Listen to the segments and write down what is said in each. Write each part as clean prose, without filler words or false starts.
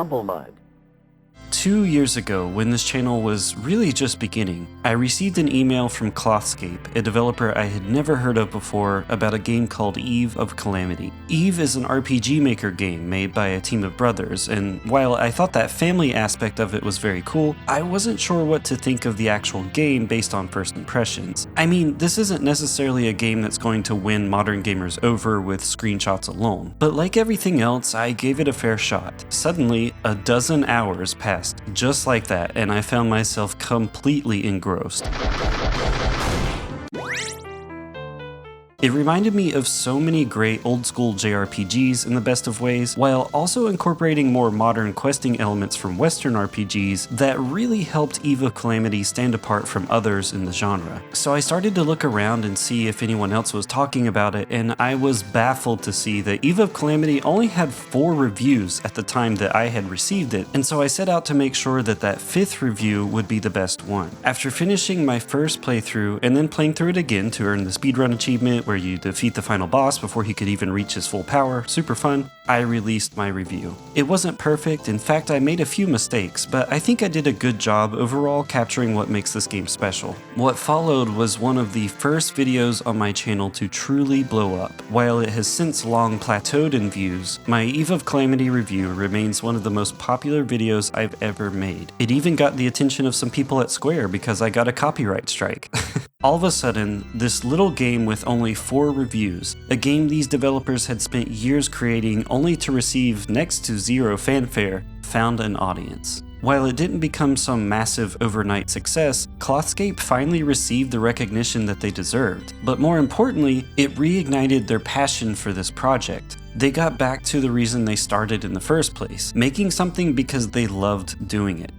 humblemud. 2 years ago, when this channel was really just beginning, I received an email from Klothscape, a developer I had never heard of before, about a game called Eve of Calamity. Eve is an RPG Maker game made by a team of brothers, and while I thought that family aspect of it was very cool, I wasn't sure what to think of the actual game based on first impressions. I mean, this isn't necessarily a game that's going to win modern gamers over with screenshots alone, but like everything else, I gave it a fair shot. Suddenly, a dozen hours passed just like that, and I found myself completely engrossed. It reminded me of so many great old-school JRPGs in the best of ways, while also incorporating more modern questing elements from Western RPGs that really helped Eve of Calamity stand apart from others in the genre. So I started to look around and see if anyone else was talking about it, and I was baffled to see that Eve of Calamity only had 4 reviews at the time that I had received it, and so I set out to make sure that that 5th review would be the best one. After finishing my first playthrough and then playing through it again to earn the speedrun achievement where you defeat the final boss before he could even reach his full power, super fun, I released my review. It wasn't perfect, in fact I made a few mistakes, but I think I did a good job overall capturing what makes this game special. What followed was one of the first videos on my channel to truly blow up. While it has since long plateaued in views, my Eve of Calamity review remains one of the most popular videos I've ever made. It even got the attention of some people at Square because I got a copyright strike. All of a sudden, this little game with only 4 reviews, a game these developers had spent years creating only to receive next to zero fanfare, found an audience. While it didn't become some massive overnight success, Klothscape finally received the recognition that they deserved. But more importantly, it reignited their passion for this project. They got back to the reason they started in the first place, making something because they loved doing it.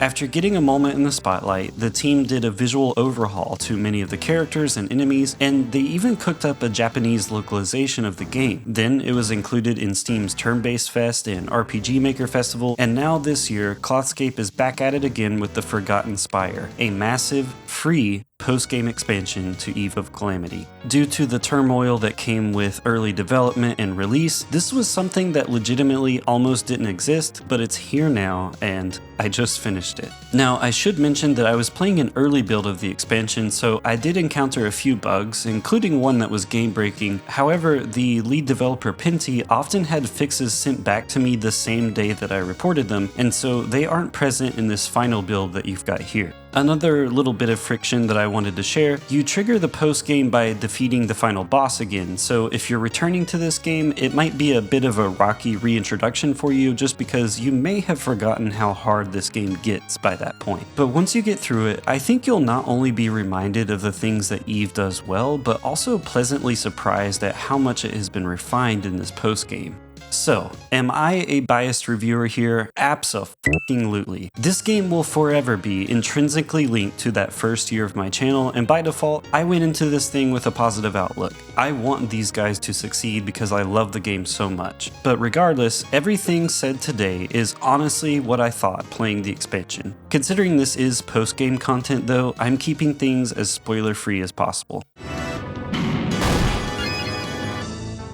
After getting a moment in the spotlight, the team did a visual overhaul to many of the characters and enemies, and they even cooked up a Japanese localization of the game. Then it was included in Steam's Turn-Based Fest and RPG Maker Festival, and now this year, Klothscape is back at it again with the Forgotten Spire, a massive, free, post-game expansion to Eve of Calamity. Due to the turmoil that came with early development and release, this was something that legitimately almost didn't exist, but it's here now, and I just finished it. Now, I should mention that I was playing an early build of the expansion, so I did encounter a few bugs, including one that was game-breaking. However, the lead developer Pinty often had fixes sent back to me the same day that I reported them, and so they aren't present in this final build that you've got here. Another little bit of friction that I wanted to share, you trigger the post-game by defeating the final boss again, so if you're returning to this game, it might be a bit of a rocky reintroduction for you just because you may have forgotten how hard this game gets by that point. But once you get through it, I think you'll not only be reminded of the things that Eve does well, but also pleasantly surprised at how much it has been refined in this post-game. So, am I a biased reviewer here? Abso-fucking-lutely. This game will forever be intrinsically linked to that first year of my channel, and by default, I went into this thing with a positive outlook. I want these guys to succeed because I love the game so much. But regardless, everything said today is honestly what I thought playing the expansion. Considering this is post-game content though, I'm keeping things as spoiler-free as possible.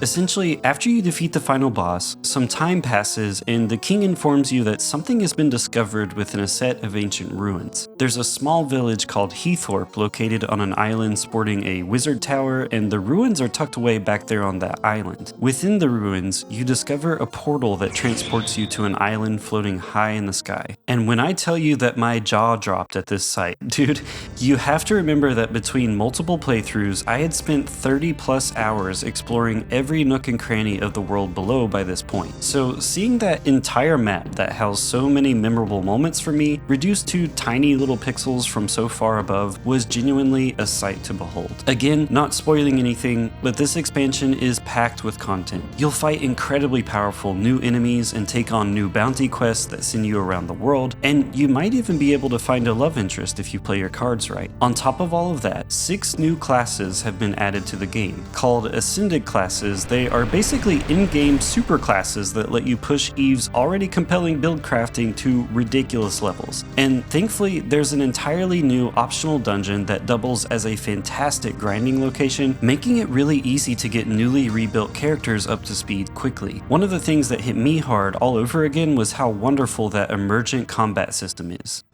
Essentially, after you defeat the final boss, some time passes and the king informs you that something has been discovered within a set of ancient ruins. There's a small village called Heathorpe located on an island sporting a wizard tower, and the ruins are tucked away back there on that island. Within the ruins, you discover a portal that transports you to an island floating high in the sky. And when I tell you that my jaw dropped at this sight, dude, you have to remember that between multiple playthroughs, I had spent 30 plus hours exploring every nook and cranny of the world below by this point. So seeing that entire map that housed so many memorable moments for me, reduced to tiny little pixels from so far above, was genuinely a sight to behold. Again, not spoiling anything, but this expansion is packed with content. You'll fight incredibly powerful new enemies and take on new bounty quests that send you around the world, and you might even be able to find a love interest if you play your cards right. On top of all of that, 6 new classes have been added to the game, called Ascended classes classes, they are basically in-game superclasses that let you push Eve's already compelling build crafting to ridiculous levels. And thankfully, there's an entirely new optional dungeon that doubles as a fantastic grinding location, making it really easy to get newly rebuilt characters up to speed quickly. One of the things that hit me hard all over again was how wonderful that emergent combat system is.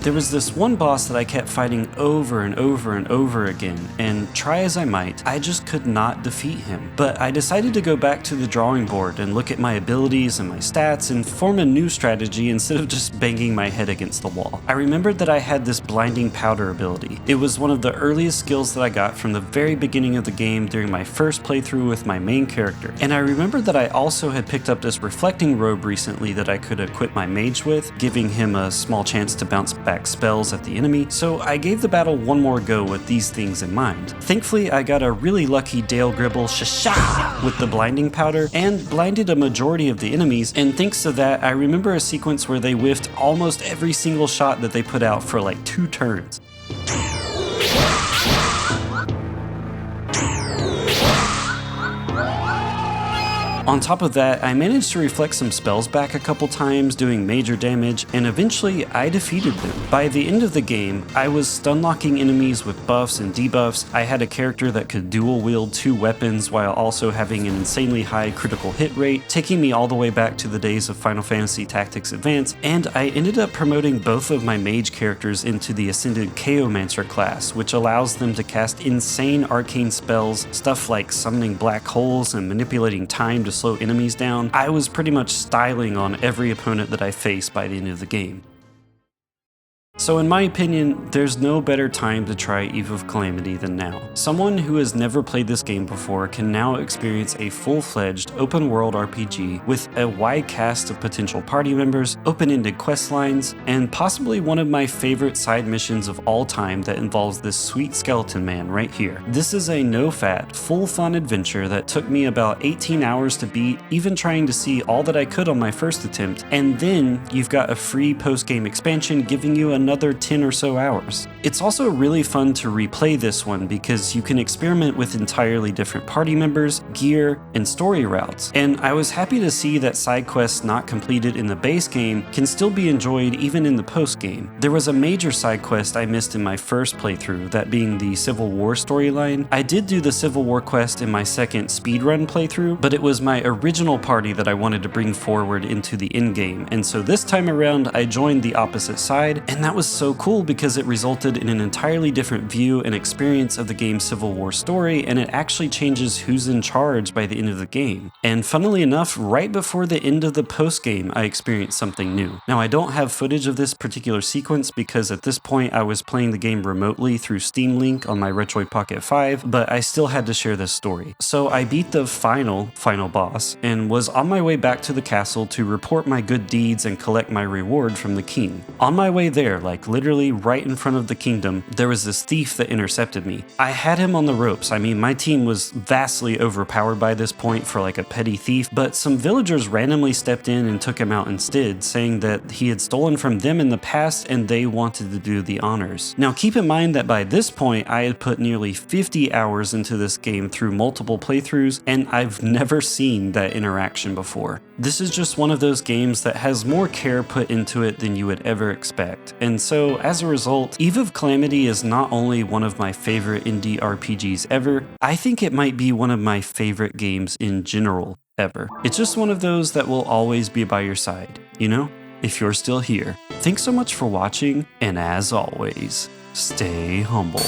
There was this one boss that I kept fighting over and over and over again, and try as I might, I just could not defeat him. But I decided to go back to the drawing board and look at my abilities and my stats and form a new strategy instead of just banging my head against the wall. I remembered that I had this blinding powder ability. It was one of the earliest skills that I got from the very beginning of the game during my first playthrough with my main character. And I remembered that I also had picked up this reflecting robe recently that I could equip my mage with, giving him a small chance to bounce back spells at the enemy, so I gave the battle one more go with these things in mind. Thankfully, I got a really lucky Dale Gribble shasha with the blinding powder and blinded a majority of the enemies, and thanks to that, I remember a sequence where they whiffed almost every single shot that they put out for like 2 turns. On top of that, I managed to reflect some spells back a couple times, doing major damage, and eventually I defeated them. By the end of the game, I was stun-locking enemies with buffs and debuffs. I had a character that could dual-wield 2 weapons while also having an insanely high critical hit rate, taking me all the way back to the days of Final Fantasy Tactics Advance, and I ended up promoting both of my mage characters into the Ascended Chaomancer class, which allows them to cast insane arcane spells, stuff like summoning black holes and manipulating time to slow enemies down. I was pretty much styling on every opponent that I faced by the end of the game. So in my opinion, there's no better time to try Eve of Calamity than now. Someone who has never played this game before can now experience a full-fledged open-world RPG with a wide cast of potential party members, open-ended quest lines, and possibly one of my favorite side missions of all time that involves this sweet skeleton man right here. This is a no-fat, full-fun adventure that took me about 18 hours to beat, even trying to see all that I could on my first attempt, and then you've got a free post-game expansion giving you another 10 or so hours. It's also really fun to replay this one because you can experiment with entirely different party members, gear, and story routes, and I was happy to see that side quests not completed in the base game can still be enjoyed even in the post game. There was a major side quest I missed in my first playthrough, that being the Civil War storyline. I did do the Civil War quest in my second speedrun playthrough, but it was my original party that I wanted to bring forward into the end game, and so this time around I joined the opposite side, and that was so cool because it resulted in an entirely different view and experience of the game's Civil War story, and it actually changes who's in charge by the end of the game. And funnily enough, right before the end of the post-game, I experienced something new. Now, I don't have footage of this particular sequence because at this point I was playing the game remotely through Steam Link on my Retroid Pocket 5, but I still had to share this story. So I beat the final boss and was on my way back to the castle to report my good deeds and collect my reward from the king. On my way there, like literally right in front of the kingdom, there was this thief that intercepted me. I had him on the ropes. I mean, my team was vastly overpowered by this point for like a petty thief, but some villagers randomly stepped in and took him out instead, saying that he had stolen from them in the past and they wanted to do the honors. Now keep in mind that by this point I had put nearly 50 hours into this game through multiple playthroughs, and I've never seen that interaction before. This is just one of those games that has more care put into it than you would ever expect, and so as a result, Eve of Calamity is not only one of my favorite indie RPGs ever, I think it might be one of my favorite games in general ever. It's just one of those that will always be by your side, you know, if you're still here. Thanks so much for watching, and as always, stay humble.